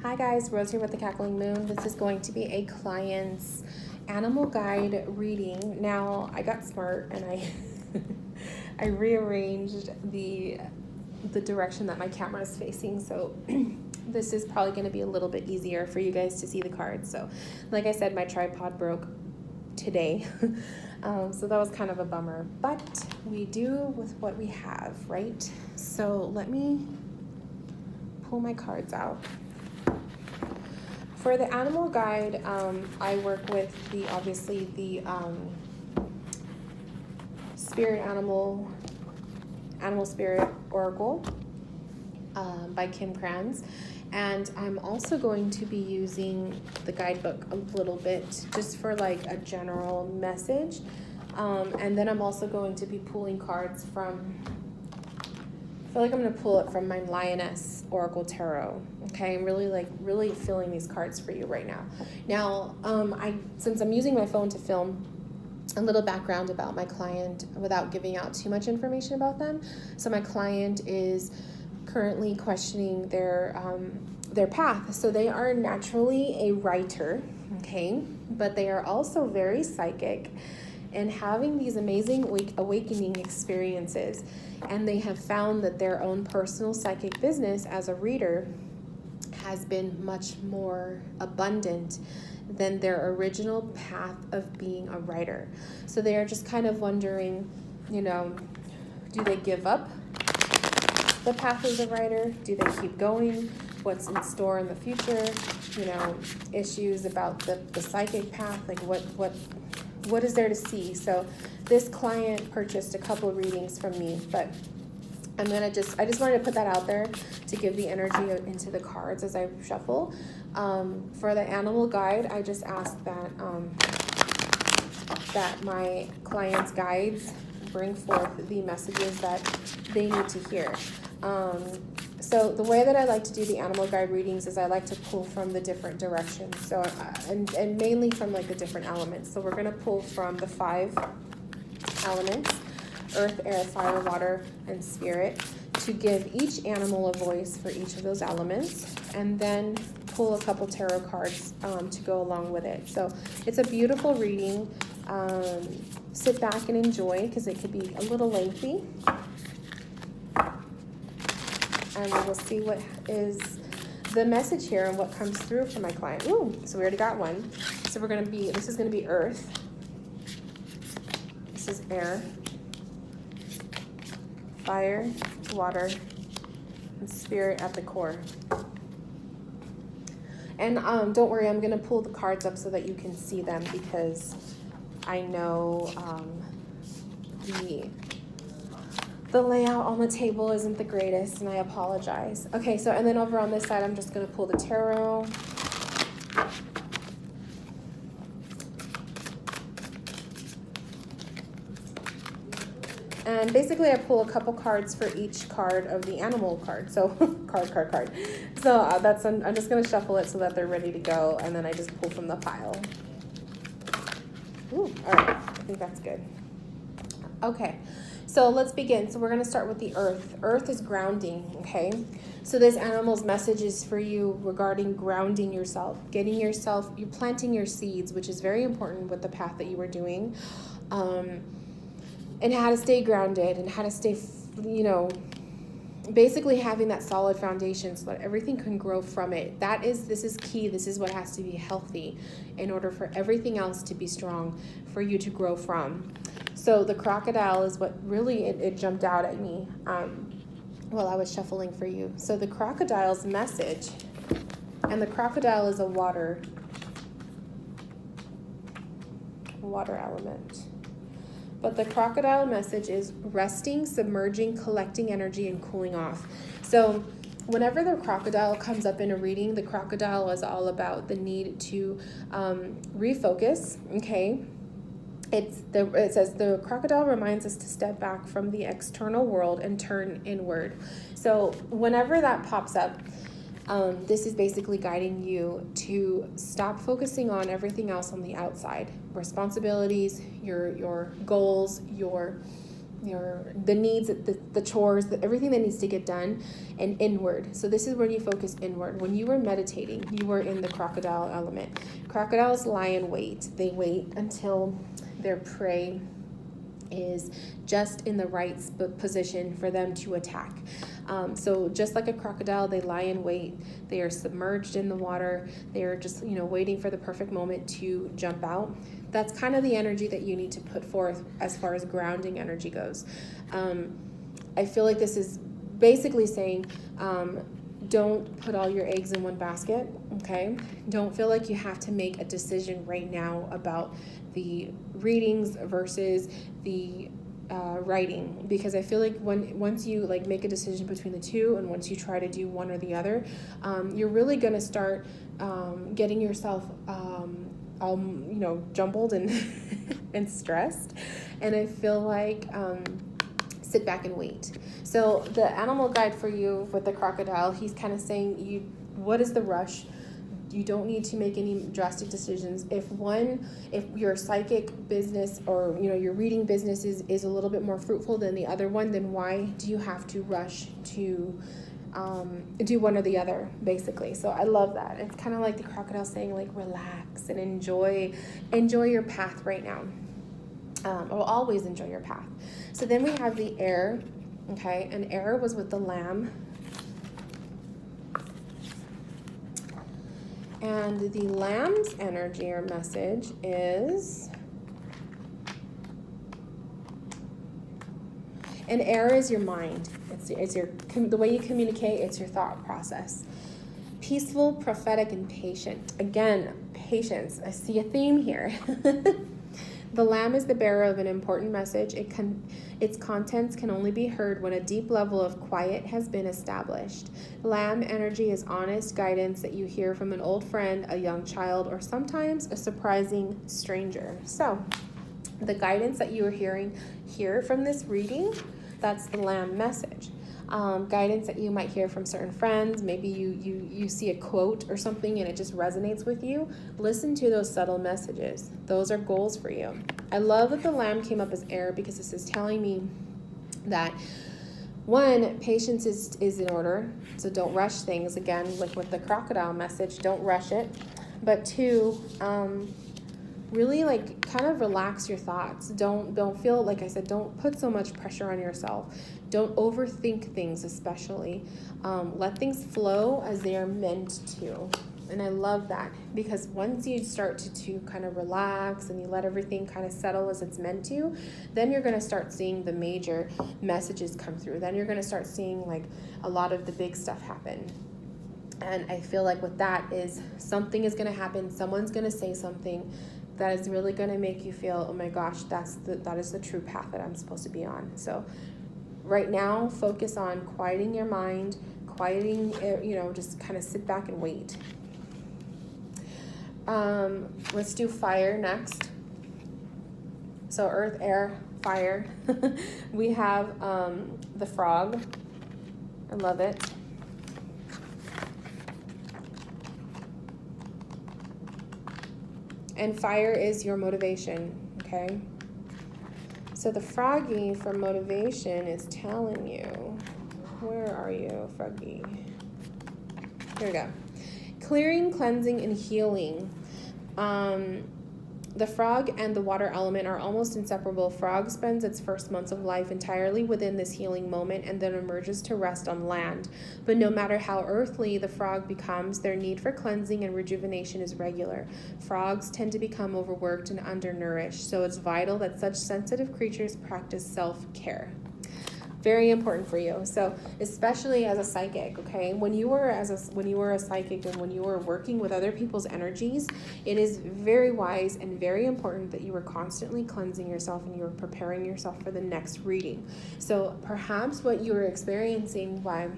Hi guys, Rose here with the Cackling Moon. This is going to be a client's animal guide reading. Now, I got smart and I rearranged the direction that my camera is facing, so this is probably going to be a little bit easier for you guys to see the cards. So, like I said, my tripod broke today, so that was kind of a bummer, but we do with what we have, right? So let me pull my cards out. For the animal guide, I work with obviously the Animal Spirit Oracle by Kim Krans. And I'm also going to be using the guidebook a little bit just for like a general message. And then I'm also going to be pulling cards from, I feel like I'm going to pull it from my Lioness Oracle Tarot. Okay, I'm really feeling these cards for you right now. Now, since I'm using my phone to film, a little background about my client without giving out too much information about them. So my client is currently questioning their path. So they are naturally a writer, okay, but they are also very psychic and having these amazing awakening experiences. And they have found that their own personal psychic business as a reader has been much more abundant than their original path of being a writer. So they are just kind of wondering, do they give up the path as a writer? Do they keep going? What's in store in the future? Issues about the psychic path, like what is there to see? So this client purchased a couple of readings from me, but I just wanted to put that out there to give the energy into the cards as I shuffle. For the animal guide, I just ask that my client's guides bring forth the messages that they need to hear. So the way that I like to do the animal guide readings is I like to pull from the different directions. So and mainly from like the different elements. So we're going to pull from the 5 elements: earth, air, fire, water, and spirit, to give each animal a voice for each of those elements, and then pull a couple tarot cards to go along with it. So it's a beautiful reading. Sit back and enjoy, because it could be a little lengthy. And we will see what is the message here and what comes through for my client. Ooh, so we already got one. So this is going to be earth. This is air, fire, water, and spirit at the core. And don't worry, I'm going to pull the cards up so that you can see them, because I know the layout on the table isn't the greatest, and I apologize. Okay, so and then over on this side, I'm just going to pull the tarot. And basically, I pull a couple cards for each card of the animal card. So, card. So I'm just going to shuffle it so that they're ready to go, and then I just pull from the pile. Ooh, all right, I think that's good. Okay, so let's begin. So we're going to start with the earth. Earth is grounding, okay? So this animal's message is for you regarding grounding yourself, you're planting your seeds, which is very important with the path that you were doing. And how to stay grounded and how to stay, basically having that solid foundation so that everything can grow from it. This is key. This is what has to be healthy in order for everything else to be strong for you to grow from. So the crocodile is what really, it jumped out at me while I was shuffling for you. So the crocodile's message, and the crocodile is a water element. But the crocodile message is resting, submerging, collecting energy, and cooling off. So whenever the crocodile comes up in a reading, the crocodile is all about the need to refocus, okay? It says the crocodile reminds us to step back from the external world and turn inward. So whenever that pops up, this is basically guiding you to stop focusing on everything else on the outside. Responsibilities, your goals, your the needs, the chores, everything that needs to get done, and inward. So this is where you focus inward. When you were meditating, you were in the crocodile element. Crocodiles lie in wait. They wait until their prey is just in the right position for them to attack. So just like a crocodile, they lie in wait. They are submerged in the water. They are just, waiting for the perfect moment to jump out. That's kind of the energy that you need to put forth as far as grounding energy goes. I feel like this is basically saying, don't put all your eggs in one basket, okay? Don't feel like you have to make a decision right now about the readings versus the writing, because I feel like once you like make a decision between the two, and once you try to do one or the other, you're really going to start getting yourself all jumbled and and stressed. And I feel like sit back and wait. So the animal guide for you with the crocodile, he's kind of saying, what is the rush? You don't need to make any drastic decisions. If your psychic business or your reading business is a little bit more fruitful than the other one, then why do you have to rush to do one or the other, basically? So I love that. It's kind of like the crocodile saying, like, relax and enjoy your path right now. Or always enjoy your path. So then we have the air, okay, and air was with the lamb. And the lamb's energy or message is, and air is your mind. It's the way you communicate. It's your thought process. Peaceful, prophetic, and patient. Again, patience. I see a theme here. The lamb is the bearer of an important message. Its contents can only be heard when a deep level of quiet has been established. Lamb energy is honest guidance that you hear from an old friend, a young child, or sometimes a surprising stranger. So, the guidance that you are hearing here from this reading, that's the lamb message. Guidance that you might hear from certain friends. Maybe you see a quote or something and it just resonates with you. Listen to those subtle messages. Those are goals for you. I love that the lamb came up as air, because this is telling me that, one, patience is in order. So don't rush things. Again, like with the crocodile message, don't rush it. But two, really like kind of relax your thoughts. Don't feel, like I said, don't put so much pressure on yourself. Don't overthink things, especially. Let things flow as they are meant to. And I love that, because once you start to kind of relax and you let everything kind of settle as it's meant to, then you're going to start seeing the major messages come through. Then you're going to start seeing like a lot of the big stuff happen. And I feel like with that is something is going to happen. Someone's going to say something that is really going to make you feel, oh my gosh, that is the true path that I'm supposed to be on. So right now, focus on quieting your mind, just kind of sit back and wait. Let's do fire next. So earth, air, fire. We have the frog. I love it. And fire is your motivation, okay? So the froggy for motivation is telling you, where are you, froggy? Here we go. Clearing, cleansing, and healing. The frog and the water element are almost inseparable. Frog spends its first months of life entirely within this healing moment and then emerges to rest on land. But no matter how earthly the frog becomes, their need for cleansing and rejuvenation is regular. Frogs tend to become overworked and undernourished, so it's vital that such sensitive creatures practice self-care. Very important for you. So especially as a psychic, okay, when you were a psychic and when you were working with other people's energies, it is very wise and very important that you were constantly cleansing yourself and you were preparing yourself for the next reading. So perhaps what you were experiencing by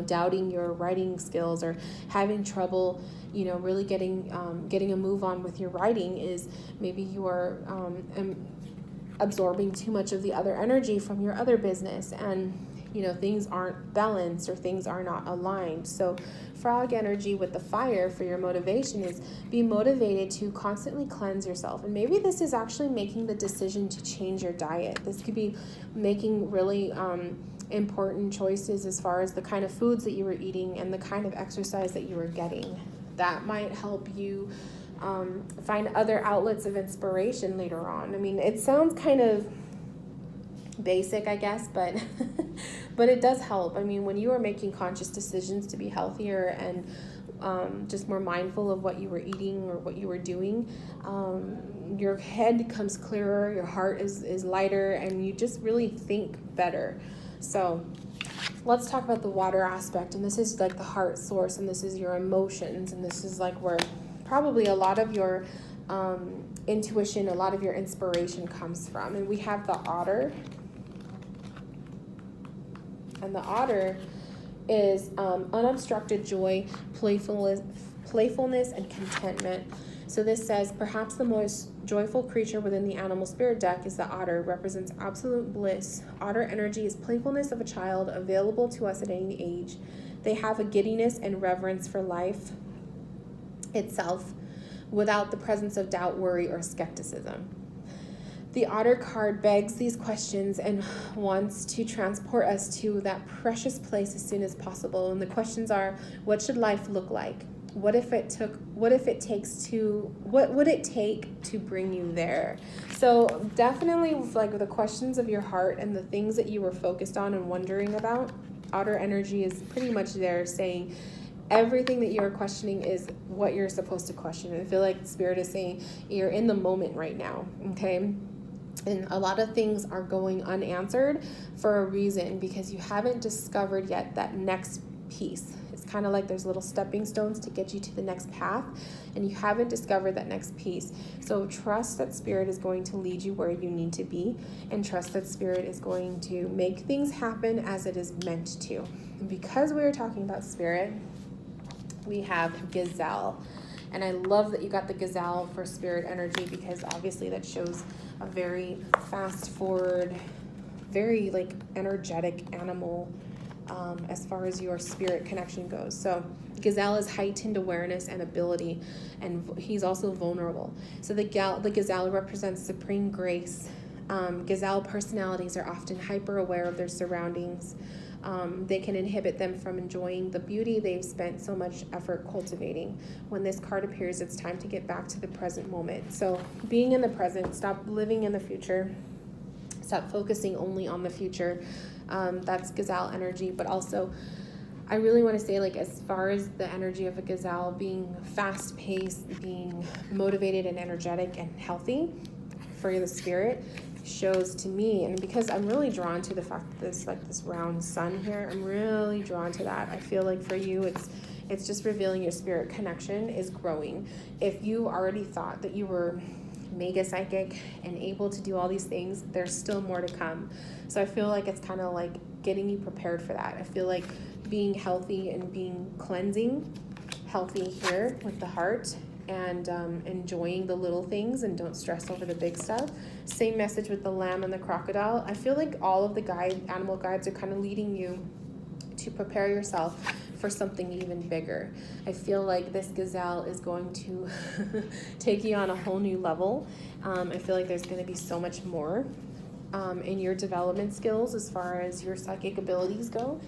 doubting your writing skills or having trouble really getting a move on with your writing is maybe you are absorbing too much of the other energy from your other business, and things aren't balanced or things are not aligned. So frog energy with the fire for your motivation is be motivated to constantly cleanse yourself. And maybe this is actually making the decision to change your diet. This could be making really important choices as far as the kind of foods that you were eating and the kind of exercise that you were getting. That might help you find other outlets of inspiration later on. I mean, it sounds kind of basic, I guess, but but it does help. I mean, when you are making conscious decisions to be healthier and just more mindful of what you were eating or what you were doing, your head becomes clearer, your heart is lighter, and you just really think better. So let's talk about the water aspect, and this is like the heart source, and this is your emotions, and this is like where probably a lot of your intuition, a lot of your inspiration comes from. And we have the otter, and the otter is unobstructed joy, playfulness, and contentment. So this says, perhaps the most joyful creature within the animal spirit deck is the otter, represents absolute bliss. Otter energy is playfulness of a child, available to us at any age. They have a giddiness and reverence for life itself, without the presence of doubt, worry, or skepticism. The otter card begs these questions and wants to transport us to that precious place as soon as possible. And the questions are, what should life look like? What would it take to bring you there? So definitely, like, the questions of your heart and the things that you were focused on and wondering about, otter energy is pretty much there saying everything that you're questioning is what you're supposed to question. And I feel like Spirit is saying you're in the moment right now, okay? And a lot of things are going unanswered for a reason, because you haven't discovered yet that next piece. It's kind of like there's little stepping stones to get you to the next path, and you haven't discovered that next piece. So trust that Spirit is going to lead you where you need to be, and trust that Spirit is going to make things happen as it is meant to. And because we are talking about Spirit, we have Gazelle. And I love that you got the Gazelle for Spirit energy, because obviously that shows a very fast forward, very like energetic animal as far as your spirit connection goes. So Gazelle is heightened awareness and ability, and he's also vulnerable. So the Gazelle represents supreme grace. Gazelle personalities are often hyper aware of their surroundings. They can inhibit them from enjoying the beauty they've spent so much effort cultivating. When this card appears, it's time to get back to the present moment. So being in the present, stop living in the future, stop focusing only on the future. That's Gazelle energy. But also, I really want to say, like, as far as the energy of a Gazelle being fast-paced, being motivated and energetic and healthy for the Spirit, shows to me, and because I'm really drawn to the fact that there's like this round sun here, I'm really drawn to that. I feel like for you, it's just revealing your spirit connection is growing. If you already thought that you were mega psychic and able to do all these things, there's still more to come. So I feel like it's kind of like getting you prepared for that. I feel like being healthy and being cleansing, healthy here with the heart, and enjoying the little things, and don't stress over the big stuff. Same message with the lamb and the crocodile. I feel like all of the animal guides are kind of leading you to prepare yourself for something even bigger. I feel like this Gazelle is going to take you on a whole new level. I feel like there's going to be so much more in your development skills as far as your psychic abilities go.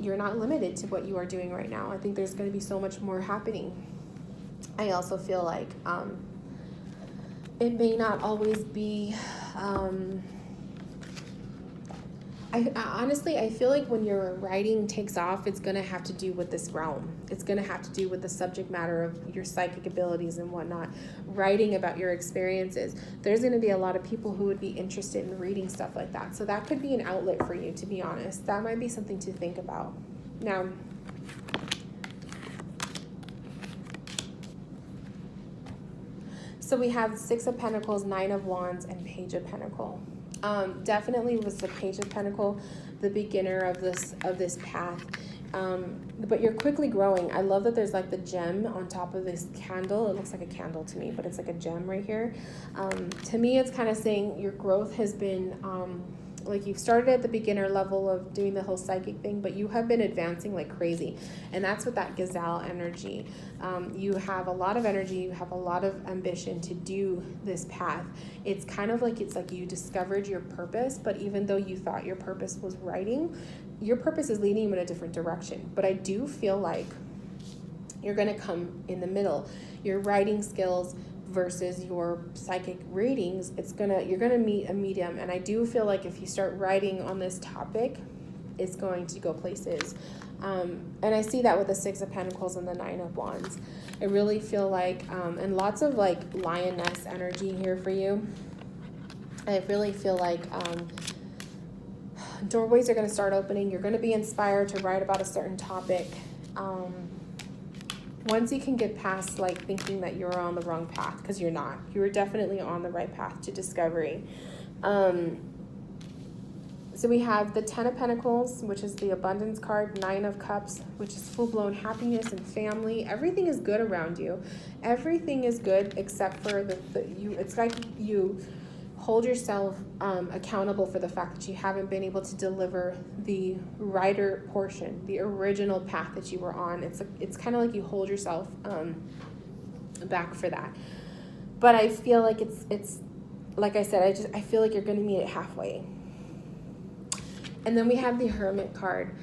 You're not limited to what you are doing right now. I think there's going to be so much more happening. I also feel like it may not always be, I feel like when your writing takes off, it's going to have to do with this realm. It's going to have to do with the subject matter of your psychic abilities and whatnot. Writing about your experiences. There's going to be a lot of people who would be interested in reading stuff like that. So that could be an outlet for you, to be honest. That might be something to think about. Now, so we have Six of Pentacles, Nine of Wands, and Page of Pentacle. Definitely was the Page of Pentacle, the beginner of this path. But you're quickly growing. I love that there's like the gem on top of this candle. It looks like a candle to me, but it's like a gem right here. To me, it's kind of saying your growth has been like you've started at the beginner level of doing the whole psychic thing, but you have been advancing like crazy. And that's what that gazelle energy. You have a lot of energy, you have a lot of ambition to do this path. It's kind of like, it's like you discovered your purpose, but even though you thought your purpose was writing, your purpose is leading you in a different direction. But I do feel like you're going to come in the middle. Your writing skills versus your psychic readings, you're gonna meet a medium. And I do feel like if you start writing on this topic, it's going to go places. And I see that with the Six of Pentacles and the Nine of Wands. I really feel like, and lots of like lioness energy here for you. I really feel like doorways are going to start opening. You're going to be inspired to write about a certain topic. Once you can get past like thinking that you're on the wrong path, because you're not. You're definitely on the right path to discovery. So we have the Ten of Pentacles, which is the abundance card, Nine of Cups, which is full-blown happiness and family. Everything is good around you. Everything is good except for it's like you hold yourself accountable for the fact that you haven't been able to deliver the writer portion, the original path that you were on. It's kind of like you hold yourself back for that. But I feel like it's like I said, I feel like you're going to meet it halfway. And then we have the Hermit card.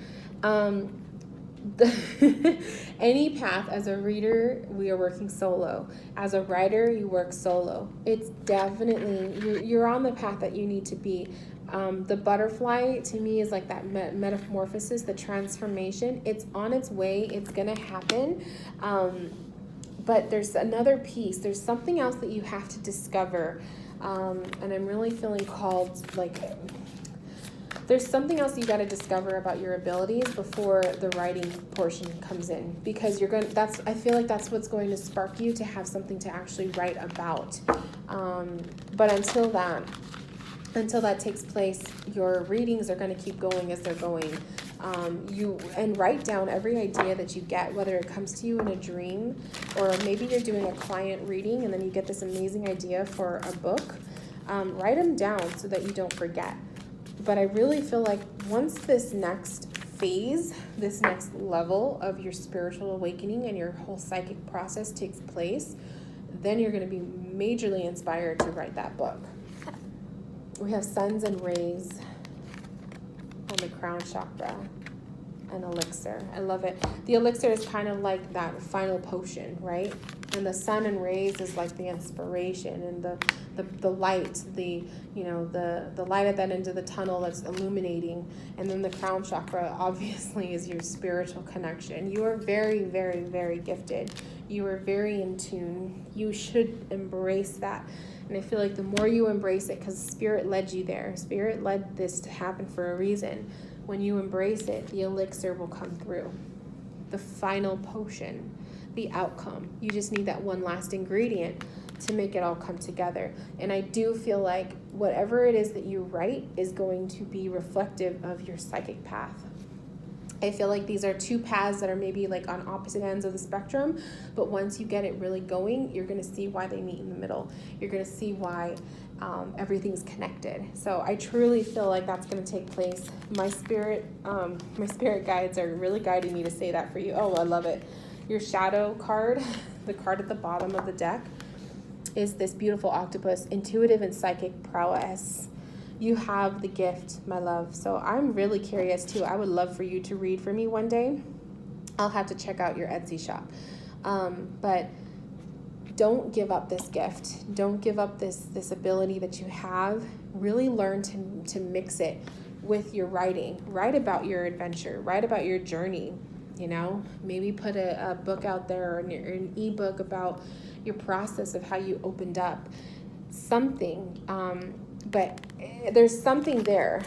Any path, as a reader, we are working solo. As a writer, you work solo. It's definitely, you're on the path that you need to be. The butterfly, to me, is like that metamorphosis, the transformation. It's on its way. It's going to happen. But there's another piece. There's something else that you have to discover. And I'm really feeling called, like, there's something else you got to discover about your abilities before the writing portion comes in, because I feel like that's what's going to spark you to have something to actually write about. But until that takes place, your readings are going to keep going as they're going. And write down every idea that you get, whether it comes to you in a dream, or maybe you're doing a client reading and then you get this amazing idea for a book. Write them down so that you don't forget. But I really feel like once this next phase, this next level of your spiritual awakening and your whole psychic process takes place, then you're going to be majorly inspired to write that book. We have suns and rays on the crown chakra, an elixir. I love it. The elixir is kind of like that final potion, right? And the sun and rays is like the inspiration and the light, the light at that end of the tunnel that's illuminating. And then the crown chakra obviously is your spiritual connection. You are very, very, very gifted. You are very in tune. You should embrace that. And I feel like the more you embrace it, because Spirit led you there. Spirit led this to happen for a reason. When you embrace it, the elixir will come through. The final potion, the outcome. You just need that one last ingredient to make it all come together. And I do feel like whatever it is that you write is going to be reflective of your psychic path. I feel like these are two paths that are maybe like on opposite ends of the spectrum, but once you get it really going, you're going to see why they meet in the middle. You're going to see why everything's connected. So I truly feel like that's going to take place. My spirit guides are really guiding me to say that for you. Oh, I love it. Your shadow card, the card at the bottom of the deck, is this beautiful octopus, intuitive and psychic prowess. You have the gift, my love. So I'm really curious too. I would love for you to read for me one day. I'll have to check out your Etsy shop. But don't give up this gift. Don't give up this ability that you have. Really learn to mix it with your writing. Write about your adventure. Write about your journey. Maybe put a book out there or an ebook about your process of how you opened up. Something. But there's something there.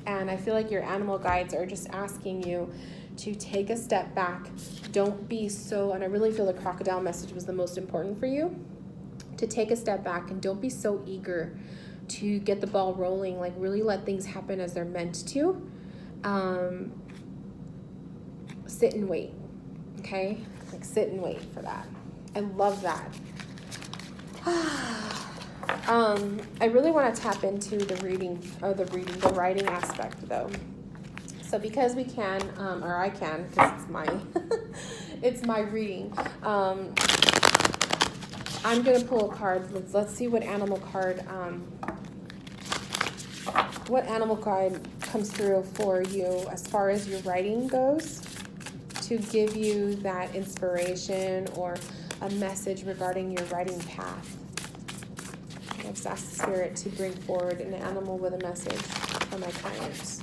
And I feel like your animal guides are just asking you to take a step back. Don't be so, and I really feel the crocodile message was the most important for you, to take a step back and don't be so eager to get the ball rolling. Like, really let things happen as they're meant to. Sit and wait. Okay? Like, sit and wait for that. I love that. I really want to tap into the writing aspect though. So because we can, or I can, because it's my, it's my reading. I'm gonna pull a card. Let's see what animal card comes through for you as far as your writing goes, to give you that inspiration or a message regarding your writing path. I've asked the spirit to bring forward an animal with a message for my clients.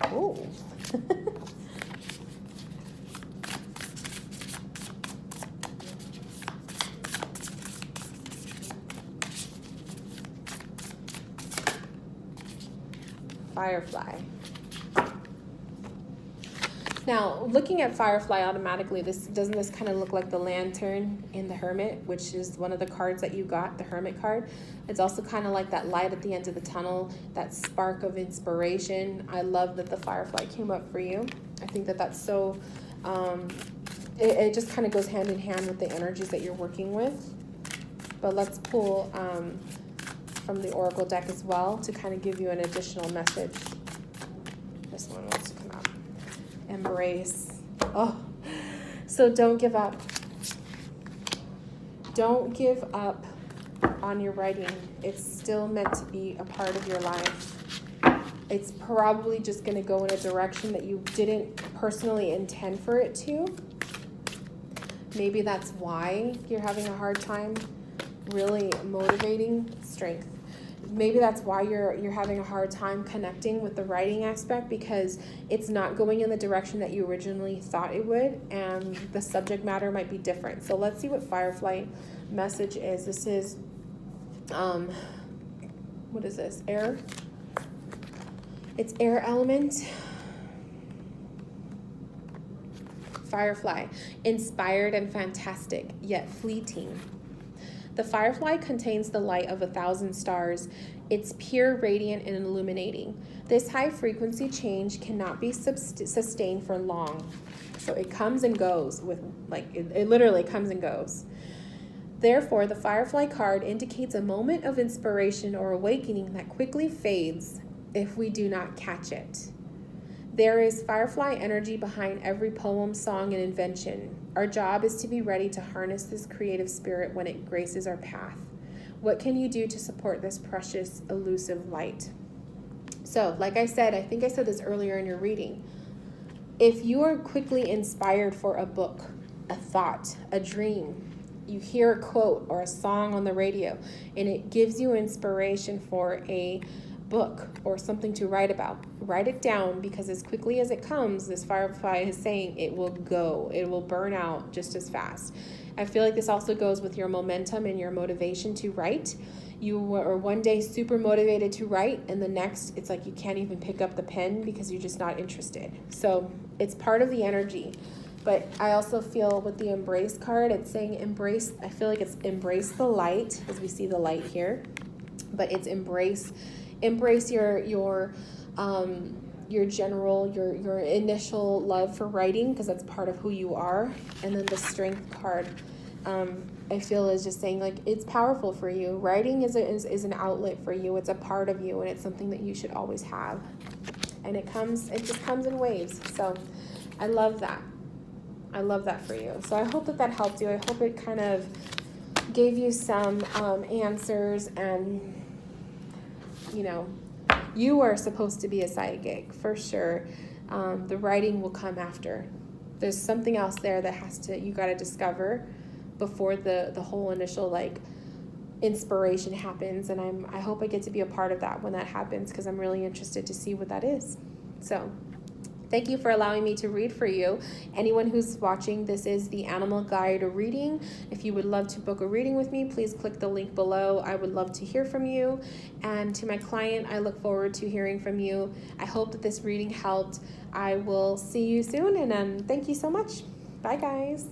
Oh. Firefly. Now, looking at Firefly automatically, doesn't this kind of look like the lantern in the Hermit, which is one of the cards that you got, the Hermit card. It's also kind of like that light at the end of the tunnel, that spark of inspiration. I love that the Firefly came up for you. I think that that's so, it just kind of goes hand in hand with the energies that you're working with. But let's pull from the Oracle deck as well to kind of give you an additional message. This one wants to come out. Embrace. Oh, so don't give up. Don't give up on your writing. It's still meant to be a part of your life. It's probably just going to go in a direction that you didn't personally intend for it to. Maybe that's why you're having a hard time really motivating strength. Maybe that's why you're having a hard time connecting with the writing aspect, because it's not going in the direction that you originally thought it would, and the subject matter might be different. So let's see what Firefly message is. This is, what is this? Air? It's air element. Firefly, inspired and fantastic, yet fleeting. The firefly contains the light of 1,000 stars. It's pure, radiant, and illuminating. This high frequency change cannot be sustained for long. So it comes and goes with, it literally comes and goes. Therefore, the firefly card indicates a moment of inspiration or awakening that quickly fades if we do not catch it. There is firefly energy behind every poem, song, and invention. Our job is to be ready to harness this creative spirit when it graces our path. What can you do to support this precious, elusive light? So, like I said, I think I said this earlier in your reading. If you are quickly inspired for a book, a thought, a dream, you hear a quote or a song on the radio, and it gives you inspiration for a book or something to write about, write it down, because as quickly as it comes, this firefly is saying it will go, it will burn out just as fast. I feel like this also goes with your momentum and your motivation to write. You are one day super motivated to write, and the next it's like you can't even pick up the pen because you're just not interested. So it's part of the energy. But I also feel with the embrace card, it's saying embrace. I feel like it's embrace the light, as we see the light here, but it's embrace your general, your initial love for writing, because that's part of who you are. And then the strength card, I feel is just saying, like, it's powerful for you. Writing is an outlet for you. It's a part of you, and it's something that you should always have. And it just comes in waves. So I love that. I love that for you. So I hope that helped you. I hope it kind of gave you some answers, and you are supposed to be a psychic for sure. The writing will come after. There's something else there that you got to discover before the whole initial inspiration happens. And I hope I get to be a part of that when that happens, because I'm really interested to see what that is. So thank you for allowing me to read for you. Anyone who's watching, this is the Animal Guide reading. If you would love to book a reading with me, please click the link below. I would love to hear from you. And to my client, I look forward to hearing from you. I hope that this reading helped. I will see you soon, and thank you so much. Bye, guys.